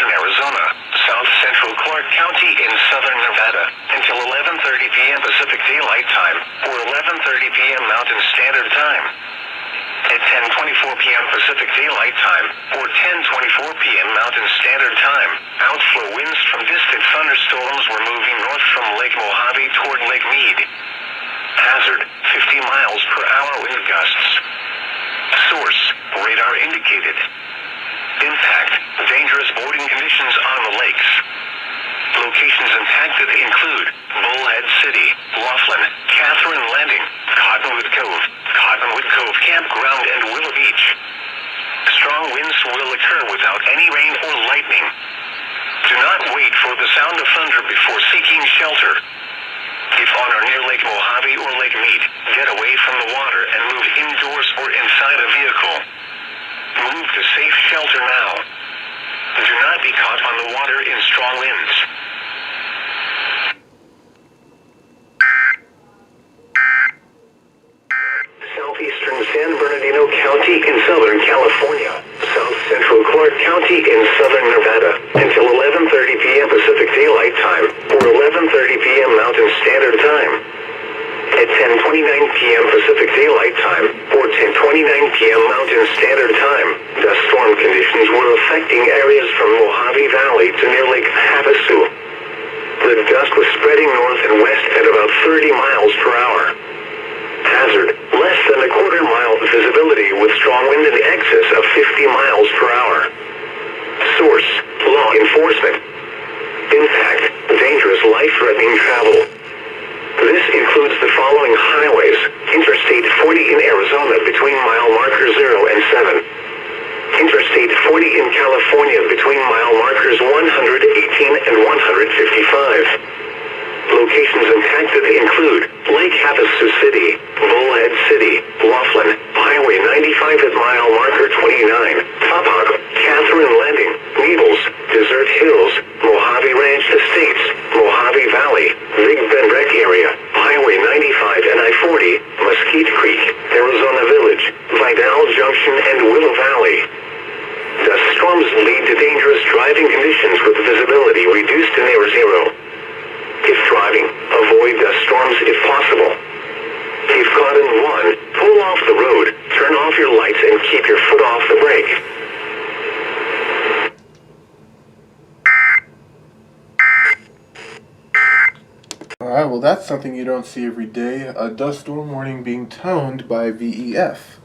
western Arizona, south central Clark County in southern Nevada, until 11:30 p.m. Pacific Daylight Time, or 11:30 p.m. Mountain Standard Time. At 10:24 p.m. Pacific Daylight Time, or 10:24 p.m. Mountain Standard Time, outflow winds from distant thunderstorms were moving north from Lake Mojave toward Lake Mead. Hazard, 50 miles per hour wind gusts. Source, radar indicated. Impact, dangerous boating conditions on the lakes. Locations impacted include Bullhead City, Laughlin, Catherine Landing, Cottonwood Cove Campground, and Willow Beach. Strong winds will occur without any rain or lightning. Do not wait for the sound of thunder before seeking shelter. If on or near Lake Mojave or Lake Mead, get away from the water and move indoors or inside a vehicle. Move to safe shelter now. Do not be caught on the water in strong winds. Southeastern San Bernardino County in Southern California, South Central Clark County in Southern Nevada, until 11:30 p.m. Pacific Daylight Time, or 11:30 p.m. Mountain Standard Time. At 10:29 p.m. Pacific Daylight Time, or 10:29 p.m. Mountain Standard Time, dust storm conditions were affecting areas from Mojave Valley to near Lake Havasu. The dust was spreading north and west at about 30 miles per hour. Hazard, less than a quarter-mile visibility with strong wind in excess of 50 miles per hour. Source, law enforcement. Impact, dangerous life-threatening travel. This includes the following highways: Interstate 40 in Arizona between mile marker 0 and 7. Interstate 40 in California between mile markers 118 and 155. Locations impacted include Lake Havasu City, Bullhead City, Laughlin, Highway 95 at mile marker 29, Tapak, Catherine Landing, Needles, Desert Hills, Mojave Ranch Estates, Mojave Valley, Big Bend Rec Area, Highway 95 and I-40, Mesquite Creek, Arizona Village, Vidal Junction, and Willow Valley. Dust storms lead to dangerous driving conditions with visibility reduced to near zero. If driving, avoid dust storms if possible. If caught in one, pull off the road, turn off your lights, and keep your foot off the brake. Alright, well that's something you don't see every day, a dust storm warning being toned by VEF.